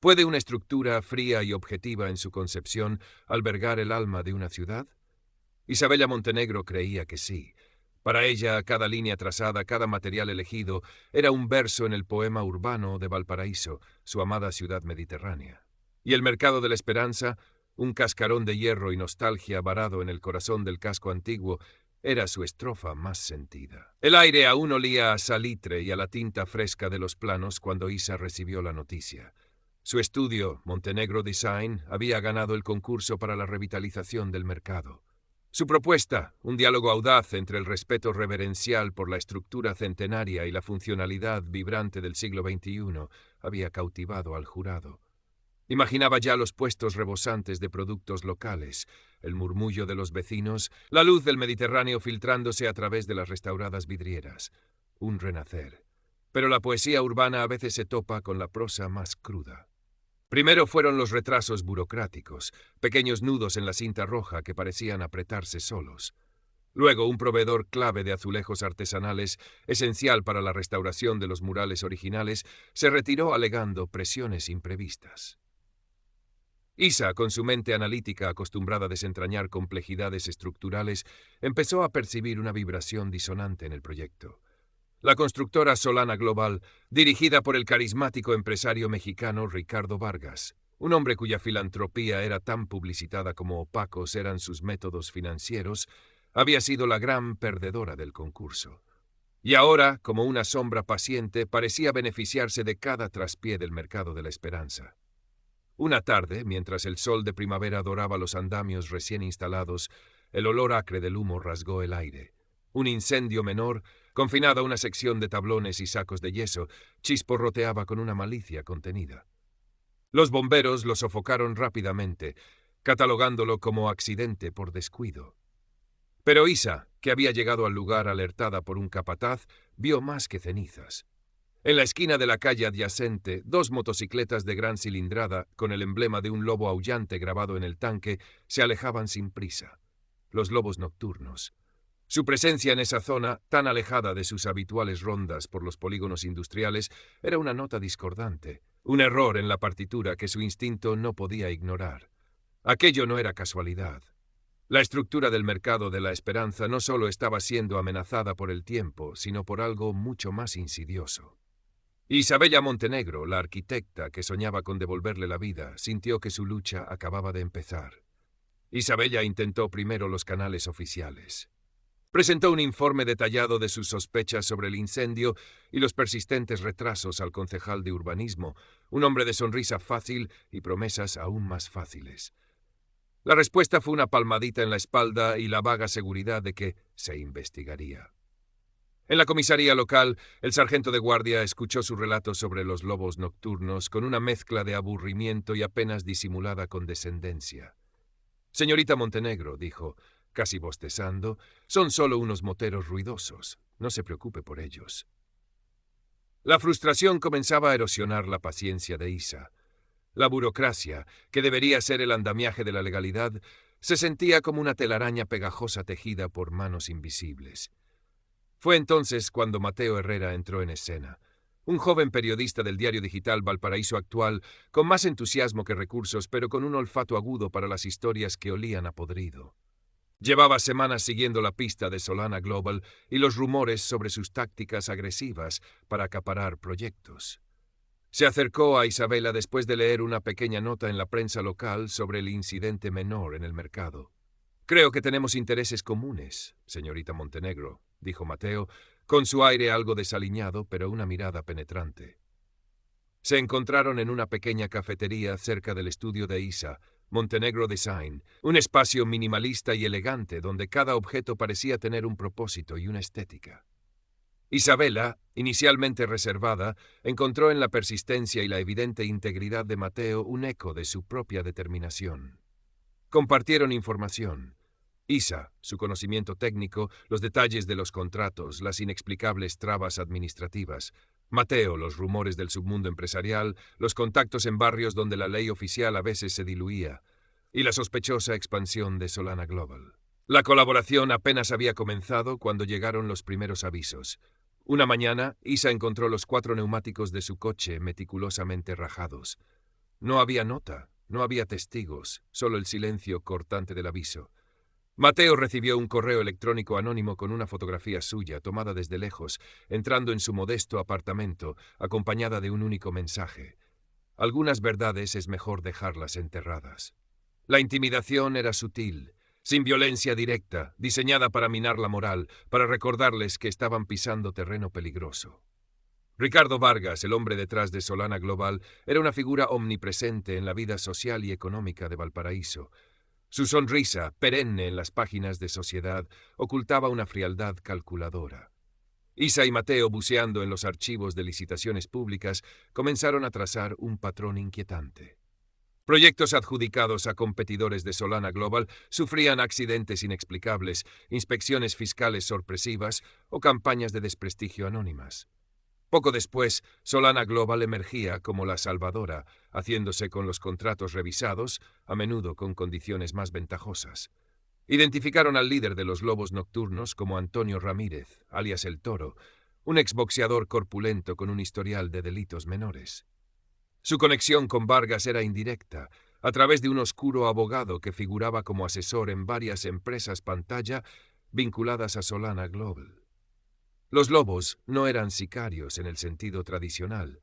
¿Puede una estructura fría y objetiva en su concepción albergar el alma de una ciudad? Isabella Montenegro creía que sí. Para ella, cada línea trazada, cada material elegido, era un verso en el poema urbano de Valparaíso, su amada ciudad mediterránea. Y el mercado de la esperanza, un cascarón de hierro y nostalgia varado en el corazón del casco antiguo, era su estrofa más sentida. El aire aún olía a salitre y a la tinta fresca de los planos cuando Isa recibió la noticia. Su estudio, Montenegro Design, había ganado el concurso para la revitalización del mercado. Su propuesta, un diálogo audaz entre el respeto reverencial por la estructura centenaria y la funcionalidad vibrante del siglo XXI, había cautivado al jurado. Imaginaba ya los puestos rebosantes de productos locales, el murmullo de los vecinos, la luz del Mediterráneo filtrándose a través de las restauradas vidrieras. Un renacer. Pero la poesía urbana a veces se topa con la prosa más cruda. Primero fueron los retrasos burocráticos, pequeños nudos en la cinta roja que parecían apretarse solos. Luego, un proveedor clave de azulejos artesanales, esencial para la restauración de los murales originales, se retiró alegando presiones imprevistas. Isa, con su mente analítica acostumbrada a desentrañar complejidades estructurales, empezó a percibir una vibración disonante en el proyecto. La constructora Solana Global, dirigida por el carismático empresario mexicano Ricardo Vargas, un hombre cuya filantropía era tan publicitada como opacos eran sus métodos financieros, había sido la gran perdedora del concurso. Y ahora, como una sombra paciente, parecía beneficiarse de cada traspié del mercado de la esperanza. Una tarde, mientras el sol de primavera doraba los andamios recién instalados, el olor acre del humo rasgó el aire. Un incendio menor, confinado a una sección de tablones y sacos de yeso, chisporroteaba con una malicia contenida. Los bomberos lo sofocaron rápidamente, catalogándolo como accidente por descuido. Pero Isa, que había llegado al lugar alertada por un capataz, vio más que cenizas. En la esquina de la calle adyacente, dos motocicletas de gran cilindrada, con el emblema de un lobo aullante grabado en el tanque, se alejaban sin prisa. Los lobos nocturnos. Su presencia en esa zona, tan alejada de sus habituales rondas por los polígonos industriales, era una nota discordante, un error en la partitura que su instinto no podía ignorar. Aquello no era casualidad. La estructura del mercado de la esperanza no solo estaba siendo amenazada por el tiempo, sino por algo mucho más insidioso. Isabella Montenegro, la arquitecta que soñaba con devolverle la vida, sintió que su lucha acababa de empezar. Isabella intentó primero los canales oficiales. Presentó un informe detallado de sus sospechas sobre el incendio y los persistentes retrasos al concejal de urbanismo, un hombre de sonrisa fácil y promesas aún más fáciles. La respuesta fue una palmadita en la espalda y la vaga seguridad de que se investigaría. En la comisaría local, el sargento de guardia escuchó su relato sobre los lobos nocturnos con una mezcla de aburrimiento y apenas disimulada condescendencia. «Señorita Montenegro», dijo, casi bostezando, «son solo unos moteros ruidosos. No se preocupe por ellos». La frustración comenzaba a erosionar la paciencia de Isa. La burocracia, que debería ser el andamiaje de la legalidad, se sentía como una telaraña pegajosa tejida por manos invisibles. Fue entonces cuando Mateo Herrera entró en escena, un joven periodista del diario digital Valparaíso Actual, con más entusiasmo que recursos, pero con un olfato agudo para las historias que olían a podrido. Llevaba semanas siguiendo la pista de Solana Global y los rumores sobre sus tácticas agresivas para acaparar proyectos. Se acercó a Isabella después de leer una pequeña nota en la prensa local sobre el incidente menor en el mercado. «Creo que tenemos intereses comunes, señorita Montenegro», dijo Mateo, con su aire algo desaliñado, pero una mirada penetrante. Se encontraron en una pequeña cafetería cerca del estudio de Isa, Montenegro Design, un espacio minimalista y elegante donde cada objeto parecía tener un propósito y una estética. Isabella, inicialmente reservada, encontró en la persistencia y la evidente integridad de Mateo un eco de su propia determinación. Compartieron información. Isa, su conocimiento técnico, los detalles de los contratos, las inexplicables trabas administrativas. Mateo, los rumores del submundo empresarial, los contactos en barrios donde la ley oficial a veces se diluía, y la sospechosa expansión de Solana Global. La colaboración apenas había comenzado cuando llegaron los primeros avisos. Una mañana, Isa encontró los 4 neumáticos de su coche meticulosamente rajados. No había nota, no había testigos, solo el silencio cortante del aviso. Mateo recibió un correo electrónico anónimo con una fotografía suya, tomada desde lejos, entrando en su modesto apartamento, acompañada de un único mensaje. Algunas verdades es mejor dejarlas enterradas. La intimidación era sutil, sin violencia directa, diseñada para minar la moral, para recordarles que estaban pisando terreno peligroso. Ricardo Vargas, el hombre detrás de Solana Global, era una figura omnipresente en la vida social y económica de Valparaíso. Su sonrisa, perenne en las páginas de Sociedad, ocultaba una frialdad calculadora. Isa y Mateo, buceando en los archivos de licitaciones públicas, comenzaron a trazar un patrón inquietante. Proyectos adjudicados a competidores de Solana Global sufrían accidentes inexplicables, inspecciones fiscales sorpresivas o campañas de desprestigio anónimas. Poco después, Solana Global emergía como la salvadora, haciéndose con los contratos revisados, a menudo con condiciones más ventajosas. Identificaron al líder de los lobos nocturnos como Antonio Ramírez, alias El Toro, un exboxeador corpulento con un historial de delitos menores. Su conexión con Vargas era indirecta, a través de un oscuro abogado que figuraba como asesor en varias empresas pantalla vinculadas a Solana Global. Los lobos no eran sicarios en el sentido tradicional.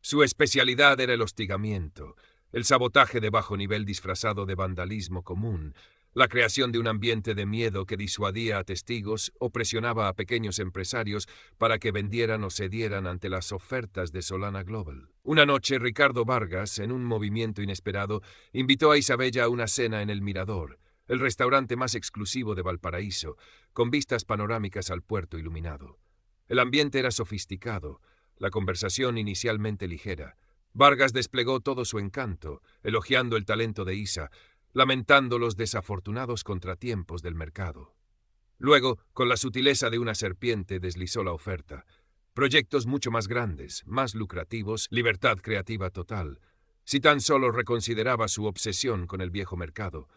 Su especialidad era el hostigamiento, el sabotaje de bajo nivel disfrazado de vandalismo común, la creación de un ambiente de miedo que disuadía a testigos o presionaba a pequeños empresarios para que vendieran o cedieran ante las ofertas de Solana Global. Una noche, Ricardo Vargas, en un movimiento inesperado, invitó a Isabella a una cena en El Mirador, el restaurante más exclusivo de Valparaíso, con vistas panorámicas al puerto iluminado. El ambiente era sofisticado, la conversación inicialmente ligera. Vargas desplegó todo su encanto, elogiando el talento de Isa, lamentando los desafortunados contratiempos del mercado. Luego, con la sutileza de una serpiente, deslizó la oferta. Proyectos mucho más grandes, más lucrativos, libertad creativa total. Si tan solo reconsideraba su obsesión con el viejo mercado.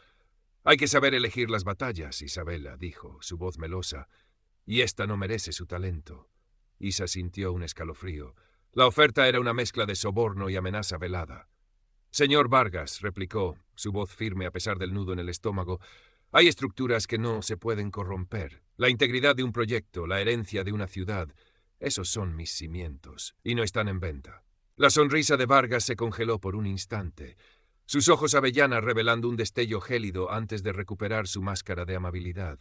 Hay que saber elegir las batallas, Isabela, dijo, su voz melosa. Y esta no merece su talento. Isa sintió un escalofrío. La oferta era una mezcla de soborno y amenaza velada. Señor Vargas, replicó, su voz firme a pesar del nudo en el estómago, hay estructuras que no se pueden corromper. La integridad de un proyecto, la herencia de una ciudad, esos son mis cimientos, y no están en venta. La sonrisa de Vargas se congeló por un instante, sus ojos avellanas revelando un destello gélido antes de recuperar su máscara de amabilidad.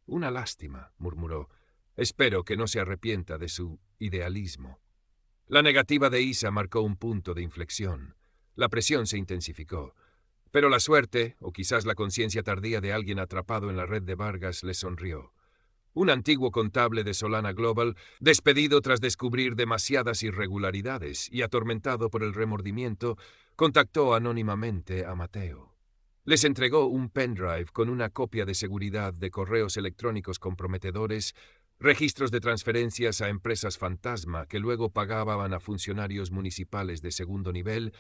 Una lástima, murmuró. Espero que no se arrepienta de su idealismo. La negativa de Isa marcó un punto de inflexión. La presión se intensificó. Pero la suerte, o quizás la conciencia tardía de alguien atrapado en la red de Vargas, le sonrió. Un antiguo contable de Solana Global, despedido tras descubrir demasiadas irregularidades y atormentado por el remordimiento, contactó anónimamente a Mateo. Les entregó un pendrive con una copia de seguridad de correos electrónicos comprometedores, registros de transferencias a empresas fantasma que luego pagaban a funcionarios municipales de segundo nivel,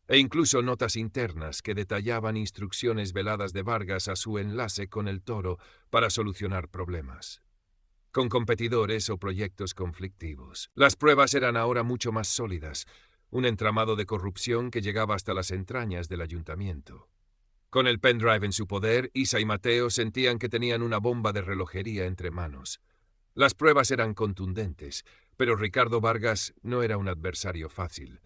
e incluso notas internas que detallaban instrucciones veladas de Vargas a su enlace con El Toro para solucionar problemas. Con competidores o proyectos conflictivos. Las pruebas eran ahora mucho más sólidas, un entramado de corrupción que llegaba hasta las entrañas del ayuntamiento. Con el pendrive en su poder, Isa y Mateo sentían que tenían una bomba de relojería entre manos. Las pruebas eran contundentes, pero Ricardo Vargas no era un adversario fácil.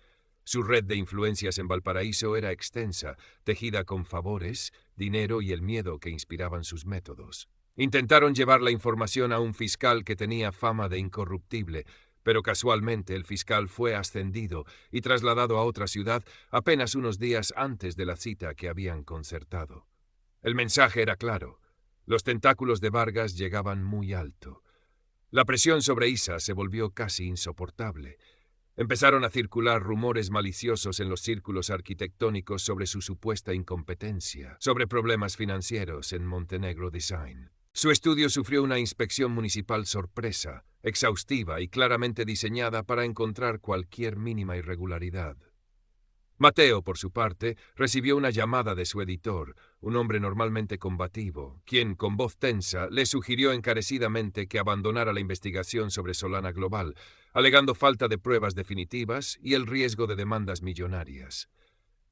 Su red de influencias en Valparaíso era extensa, tejida con favores, dinero y el miedo que inspiraban sus métodos. Intentaron llevar la información a un fiscal que tenía fama de incorruptible, pero casualmente el fiscal fue ascendido y trasladado a otra ciudad apenas unos días antes de la cita que habían concertado. El mensaje era claro. Los tentáculos de Vargas llegaban muy alto. La presión sobre Isa se volvió casi insoportable. Empezaron a circular rumores maliciosos en los círculos arquitectónicos sobre su supuesta incompetencia, sobre problemas financieros en Montenegro Design. Su estudio sufrió una inspección municipal sorpresa, exhaustiva y claramente diseñada para encontrar cualquier mínima irregularidad. Mateo, por su parte, recibió una llamada de su editor, un hombre normalmente combativo, quien, con voz tensa, le sugirió encarecidamente que abandonara la investigación sobre Solana Global, alegando falta de pruebas definitivas y el riesgo de demandas millonarias.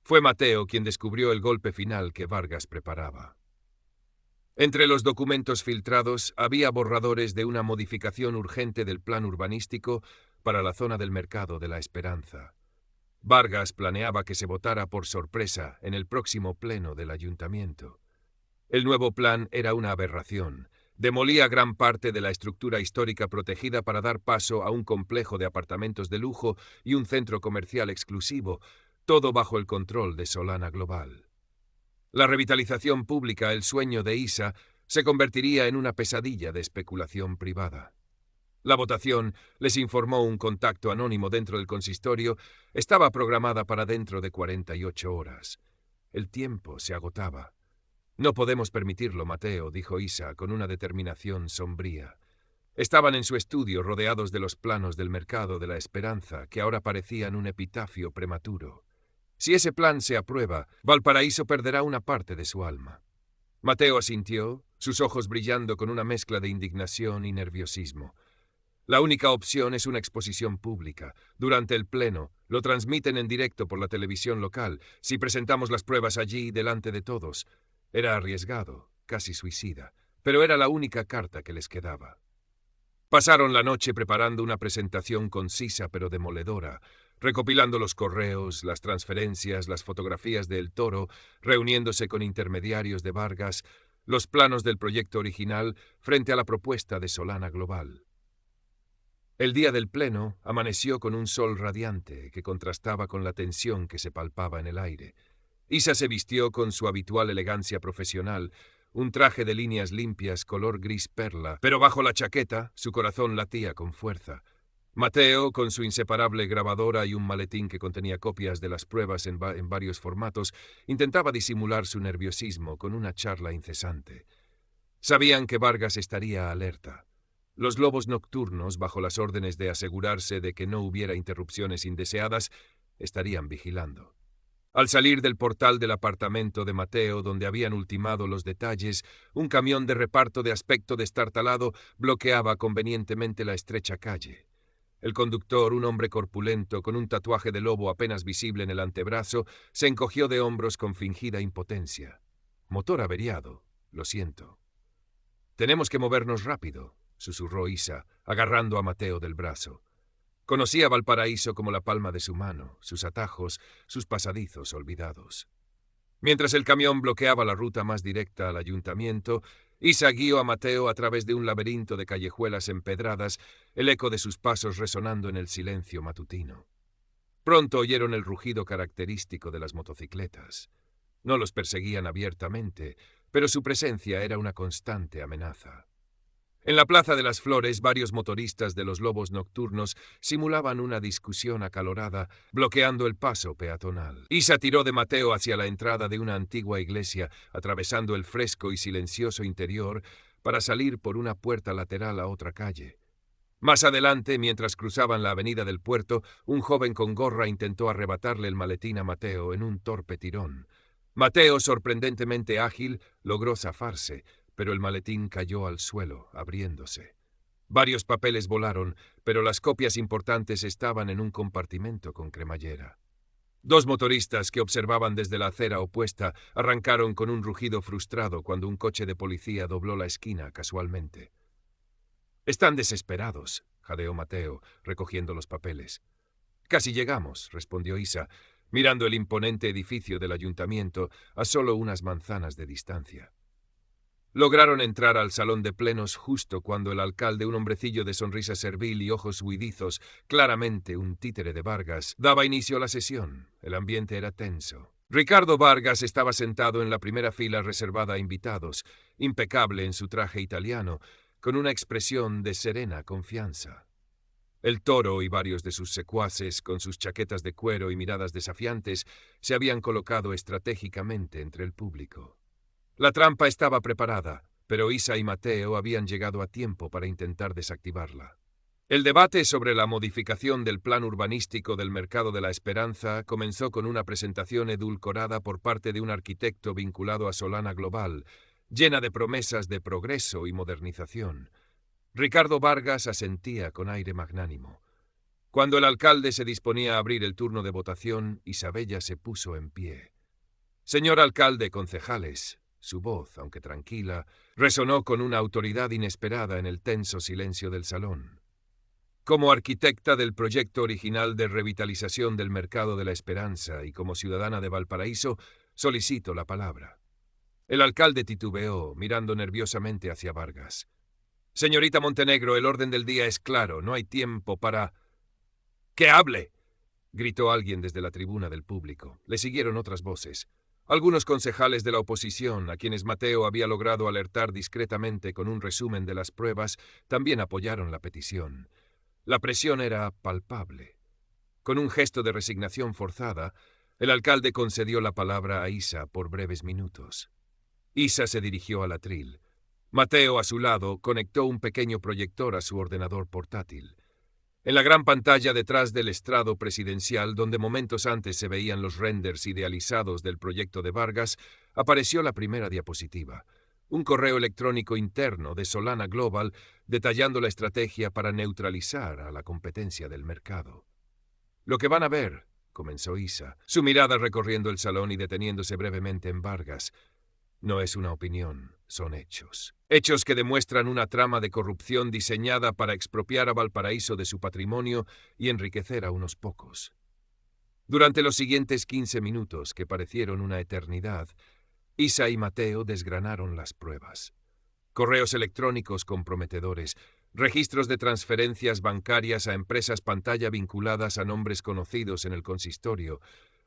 Fue Mateo quien descubrió el golpe final que Vargas preparaba. Entre los documentos filtrados había borradores de una modificación urgente del plan urbanístico para la zona del Mercado de la Esperanza. Vargas planeaba que se votara por sorpresa en el próximo pleno del ayuntamiento. El nuevo plan era una aberración. Demolía gran parte de la estructura histórica protegida para dar paso a un complejo de apartamentos de lujo y un centro comercial exclusivo, todo bajo el control de Solana Global. La revitalización pública, el sueño de Isa, se convertiría en una pesadilla de especulación privada. La votación, les informó un contacto anónimo dentro del consistorio, estaba programada para dentro de 48 horas. El tiempo se agotaba. No podemos permitirlo, Mateo, dijo Isa con una determinación sombría. Estaban en su estudio rodeados de los planos del Mercado de la Esperanza, que ahora parecían un epitafio prematuro. Si ese plan se aprueba, Valparaíso perderá una parte de su alma. Mateo asintió, sus ojos brillando con una mezcla de indignación y nerviosismo. La única opción es una exposición pública. Durante el pleno, lo transmiten en directo por la televisión local. Si presentamos las pruebas allí, delante de todos. Era arriesgado, casi suicida, pero era la única carta que les quedaba. Pasaron la noche preparando una presentación concisa pero demoledora, recopilando los correos, las transferencias, las fotografías de El Toro, reuniéndose con intermediarios de Vargas, los planos del proyecto original frente a la propuesta de Solana Global. El día del pleno amaneció con un sol radiante que contrastaba con la tensión que se palpaba en el aire. Isa se vistió con su habitual elegancia profesional, un traje de líneas limpias color gris perla, pero bajo la chaqueta su corazón latía con fuerza. Mateo, con su inseparable grabadora y un maletín que contenía copias de las pruebas en varios formatos, intentaba disimular su nerviosismo con una charla incesante. Sabían que Vargas estaría alerta. Los lobos nocturnos, bajo las órdenes de asegurarse de que no hubiera interrupciones indeseadas, estarían vigilando. Al salir del portal del apartamento de Mateo, donde habían ultimado los detalles, un camión de reparto de aspecto destartalado bloqueaba convenientemente la estrecha calle. El conductor, un hombre corpulento con un tatuaje de lobo apenas visible en el antebrazo, se encogió de hombros con fingida impotencia. Motor averiado, lo siento. Tenemos que movernos rápido, susurró Isa, agarrando a Mateo del brazo. Conocía Valparaíso como la palma de su mano, sus atajos, sus pasadizos olvidados. Mientras el camión bloqueaba la ruta más directa al ayuntamiento, Isa guió a Mateo a través de un laberinto de callejuelas empedradas, el eco de sus pasos resonando en el silencio matutino. Pronto oyeron el rugido característico de las motocicletas. No los perseguían abiertamente, pero su presencia era una constante amenaza. En la Plaza de las Flores, varios motoristas de los lobos nocturnos simulaban una discusión acalorada, bloqueando el paso peatonal. Isa tiró de Mateo hacia la entrada de una antigua iglesia, atravesando el fresco y silencioso interior, para salir por una puerta lateral a otra calle. Más adelante, mientras cruzaban la avenida del puerto, un joven con gorra intentó arrebatarle el maletín a Mateo en un torpe tirón. Mateo, sorprendentemente ágil, logró zafarse, pero el maletín cayó al suelo, abriéndose. Varios papeles volaron, pero las copias importantes estaban en un compartimento con cremallera. Dos motoristas que observaban desde la acera opuesta arrancaron con un rugido frustrado cuando un coche de policía dobló la esquina casualmente. «Están desesperados», jadeó Mateo, recogiendo los papeles. «Casi llegamos», respondió Isa, mirando el imponente edificio del ayuntamiento a solo unas manzanas de distancia. Lograron entrar al salón de plenos justo cuando el alcalde, un hombrecillo de sonrisa servil y ojos huidizos, claramente un títere de Vargas, daba inicio a la sesión. El ambiente era tenso. Ricardo Vargas estaba sentado en la primera fila reservada a invitados, impecable en su traje italiano, con una expresión de serena confianza. El Toro y varios de sus secuaces, con sus chaquetas de cuero y miradas desafiantes, se habían colocado estratégicamente entre el público. La trampa estaba preparada, pero Isa y Mateo habían llegado a tiempo para intentar desactivarla. El debate sobre la modificación del plan urbanístico del Mercado de la Esperanza comenzó con una presentación edulcorada por parte de un arquitecto vinculado a Solana Global, llena de promesas de progreso y modernización. Ricardo Vargas asentía con aire magnánimo. Cuando el alcalde se disponía a abrir el turno de votación, Isabella se puso en pie. «Señor alcalde, concejales», su voz, aunque tranquila, resonó con una autoridad inesperada en el tenso silencio del salón. Como arquitecta del proyecto original de revitalización del Mercado de la Esperanza y como ciudadana de Valparaíso, solicito la palabra. El alcalde titubeó, mirando nerviosamente hacia Vargas. «Señorita Montenegro, el orden del día es claro, no hay tiempo para...» «¡Que hable!», gritó alguien desde la tribuna del público. Le siguieron otras voces. Algunos concejales de la oposición, a quienes Mateo había logrado alertar discretamente con un resumen de las pruebas, también apoyaron la petición. La presión era palpable. Con un gesto de resignación forzada, el alcalde concedió la palabra a Isa por breves minutos. Isa se dirigió al atril. Mateo, a su lado, conectó un pequeño proyector a su ordenador portátil. En la gran pantalla detrás del estrado presidencial, donde momentos antes se veían los renders idealizados del proyecto de Vargas, apareció la primera diapositiva. Un correo electrónico interno de Solana Global detallando la estrategia para neutralizar a la competencia del mercado. «Lo que van a ver», comenzó Isa, su mirada recorriendo el salón y deteniéndose brevemente en Vargas, «no es una opinión, son hechos. Hechos que demuestran una trama de corrupción diseñada para expropiar a Valparaíso de su patrimonio y enriquecer a unos pocos». Durante los siguientes 15 minutos, que parecieron una eternidad, Isa y Mateo desgranaron las pruebas. Correos electrónicos comprometedores, registros de transferencias bancarias a empresas pantalla vinculadas a nombres conocidos en el consistorio,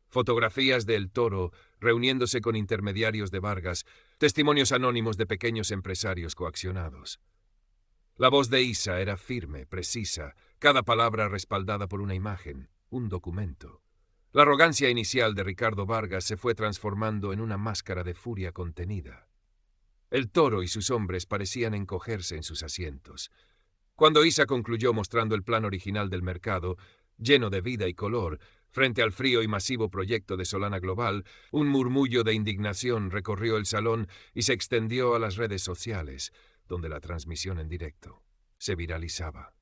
fotografías de El Toro reuniéndose con intermediarios de Vargas, testimonios anónimos de pequeños empresarios coaccionados. La voz de Isa era firme, precisa, cada palabra respaldada por una imagen, un documento. La arrogancia inicial de Ricardo Vargas se fue transformando en una máscara de furia contenida. El Toro y sus hombres parecían encogerse en sus asientos. Cuando Isa concluyó mostrando el plan original del mercado, lleno de vida y color, frente al frío y masivo proyecto de Solana Global, un murmullo de indignación recorrió el salón y se extendió a las redes sociales, donde la transmisión en directo se viralizaba.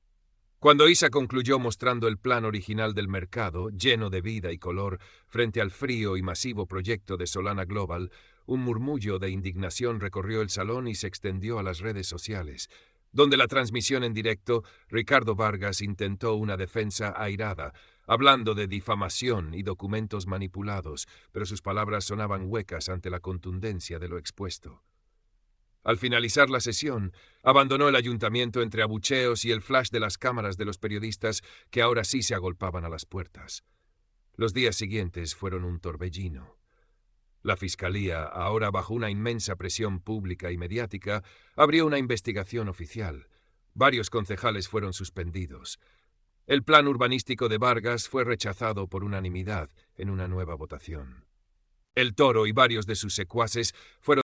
Cuando Isa concluyó mostrando el plan original del mercado, lleno de vida y color, frente al frío y masivo proyecto de Solana Global, un murmullo de indignación recorrió el salón y se extendió a las redes sociales, donde la transmisión en directo, Ricardo Vargas intentó una defensa airada, hablando de difamación y documentos manipulados, pero sus palabras sonaban huecas ante la contundencia de lo expuesto. Al finalizar la sesión, abandonó el ayuntamiento entre abucheos y el flash de las cámaras de los periodistas que ahora sí se agolpaban a las puertas. Los días siguientes fueron un torbellino. La Fiscalía, ahora bajo una inmensa presión pública y mediática, abrió una investigación oficial. Varios concejales fueron suspendidos. El plan urbanístico de Vargas fue rechazado por unanimidad en una nueva votación. El Toro y varios de sus secuaces fueron